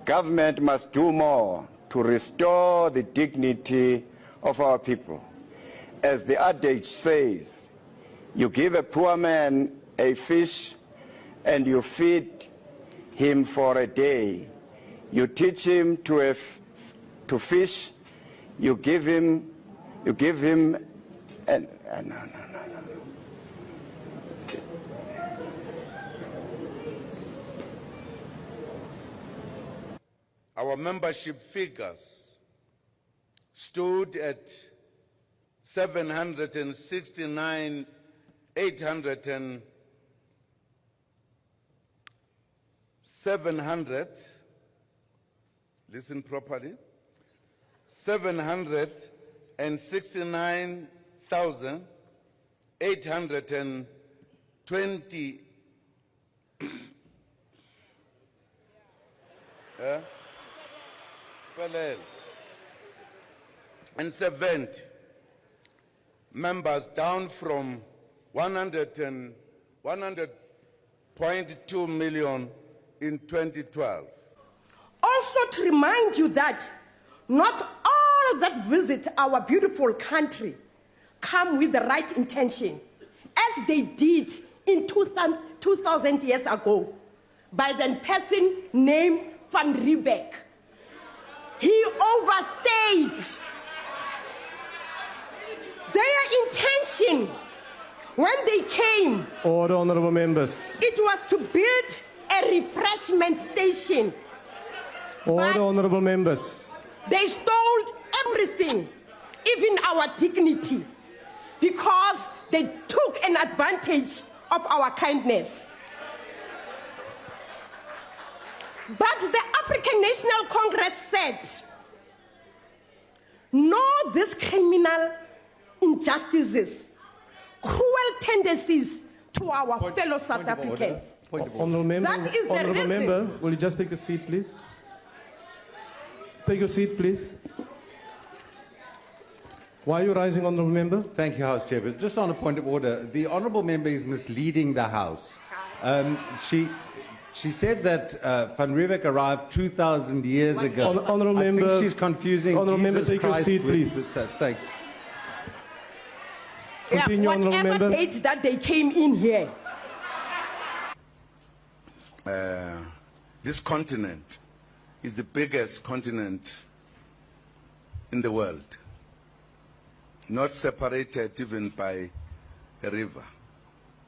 Government must do more to restore the dignity of our people. As the adage says, you give a poor man a fish and you feed him for a day. You teach him to fish, you give him no. Our membership figures stood at 700, listen properly, 769,820 and 70 members, down from 100.2 million in 2012. Also to remind you that not all that visit our beautiful country come with the right intention, as they did in 2,000 years ago by the person named Van Riebeeck. He overstayed their intention when they came. Order, honourable members. It was to build a refreshment station. Order, honourable members. They stole everything, even our dignity, because they took an advantage of our kindness. But the African National Congress said, no, these criminal injustices, cruel tendencies to our fellow South Africans. Honourable member, That is the honourable reason. member, will you just take a seat, please? Take your seat, please. Why are you rising, honourable member? Thank you, House Chairman. Just on a point of order, the honourable member is misleading the House. She said that Van Riebeeck arrived 2,000 years ago. Honourable member, I think she's confusing honourable member, Jesus take your Christ seat, with please. Thank you. Continue, honourable Whatever member. date that they came in here. This continent is the biggest continent in the world, not separated even by a river.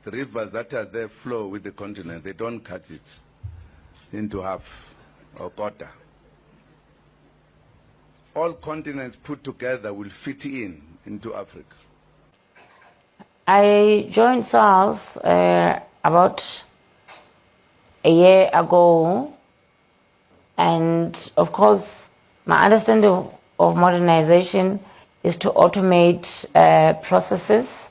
The rivers that are there flow with the continent. They don't cut it into half or quarter. All continents put together will fit into Africa. I joined SARS about a year ago, and of course my understanding of modernization is to automate processes,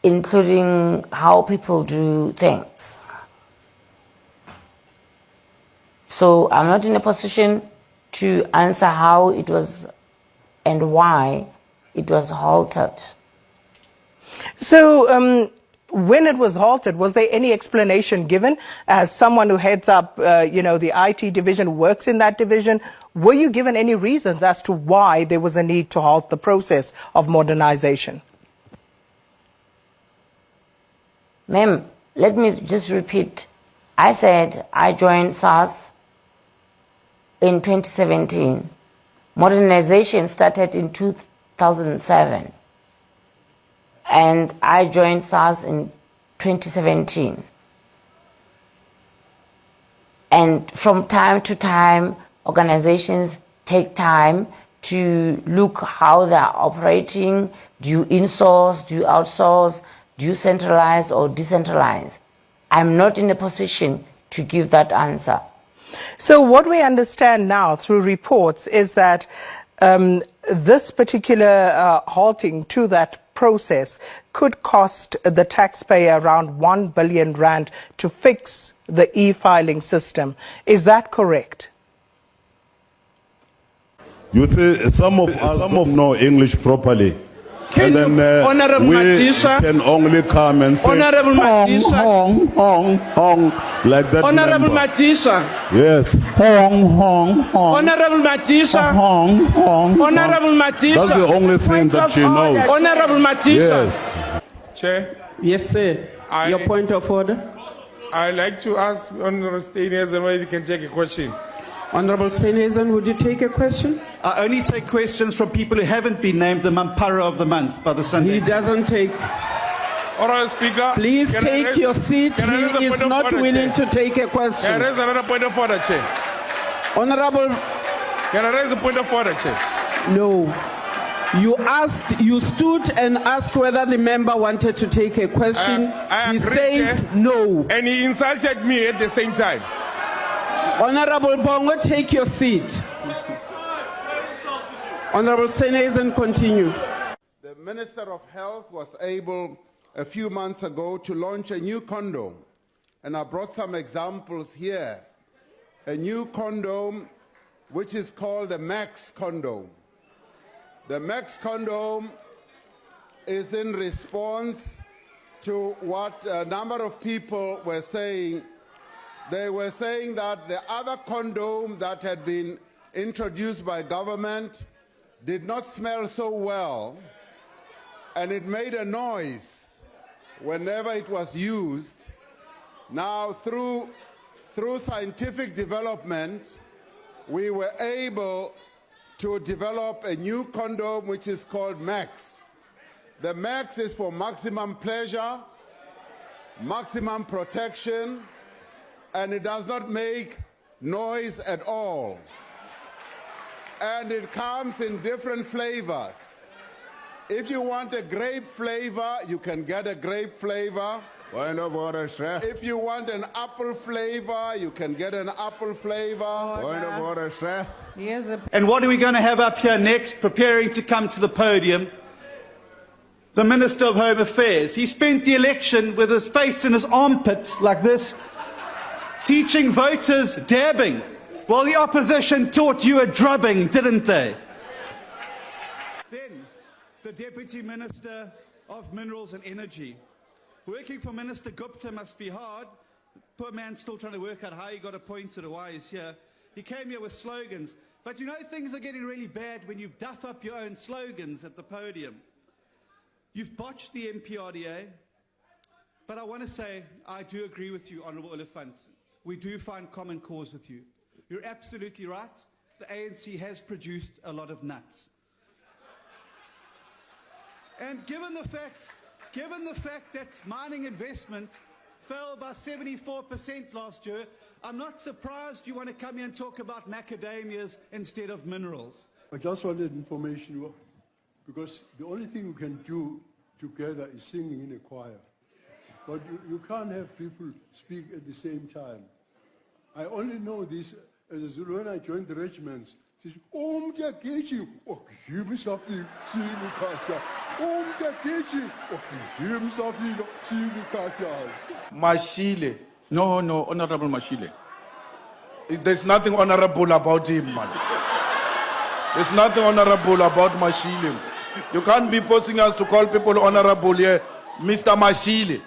including how people do things. So I'm not in a position to answer how it was and why it was halted. So when it was halted, was there any explanation given? As someone who heads up, the IT division, works in that division, were you given any reasons as to why there was a need to halt the process of modernization? Ma'am, let me just repeat. I said I joined SARS in 2017. Modernization started in 2007. And I joined SARS in 2017. And from time to time, organizations take time to look how they're operating. Do you insource? Do you outsource? Do you centralize or decentralize? I'm not in a position to give that answer. So what we understand now through reports is that this particular halting to that process could cost the taxpayer around 1 billion rand to fix the e-filing system. Is that correct? You see, some of us don't know English properly. Can and you, then Honorable we Madisa, can only come and say, Honorable hong, Madisa. hong, hong, hong, like that Honorable member. Matisa, Yes, hong, hong, hong, Honorable Matisa, hong, hong, Honorable hong. That's the Matisa, only thing that she knows. Honorable Matisa. Yes. Chair, Yes, sir. Your point of order. I'd like to ask Honorable Steenhuisen whether he can take a question. Honorable Steenhuisen, would you take a question? I only take questions from people who haven't been named the Mampara of the Month by the Sunday. He doesn't take. Honorable Speaker, Please can I take raise- your seat. can I raise a He point is of not order, willing Chair? to take a Can I question. raise another point of order, Chair? Honorable, Can I raise a point of order, Chair? no. You stood and asked whether the member wanted to take a question. I He agree, says Chair. no. And he insulted me at the same time. Honorable Bongo, take your seat. Honorable Steenhuisen, continue. The Minister of Health was able a few months ago to launch a new condom, and I brought some examples here. A new condom which is called the Max condom. The Max condom is in response to what a number of people were saying. They were saying that the other condom that had been introduced by government did not smell so well, and it made a noise whenever it was used. Now, through scientific development, we were able to develop a new condom which is called Max. The Max is for maximum pleasure, maximum protection, and it does not make noise at all. And it comes in different flavors. If you want a grape flavor, you can get a grape flavor. If you want an apple flavor, you can get an apple flavor. And what are we going to have up here next, preparing to come to the podium? The Minister of Home Affairs. He spent the election with his face in his armpit like this, teaching voters dabbing, while the opposition taught you a drubbing, didn't they? Then, the Deputy Minister of Minerals and Energy. Working for Minister Gupta must be hard. Poor man's still trying to work out how he got appointed or why he's here. He came here with slogans. But you know things are getting really bad when you duff up your own slogans at the podium. You've botched the MPRDA. But I want to say, I do agree with you, Honourable Oliphant. We do find common cause with you. You're absolutely right. The ANC has produced a lot of nuts. And given the fact that mining investment fell by 74% last year, I'm not surprised you want to come here and talk about macadamias instead of minerals. I just wanted information, because the only thing you can do together is singing in a choir. But you can't have people speak at the same time. I only know this as a Zulu. When I joined the regiments, they said, Mashile. No, Honorable Mashile. There's nothing honorable about him, man. There's nothing honorable about Mashile. You can't be forcing us to call people honorable here, Mr. Mashile.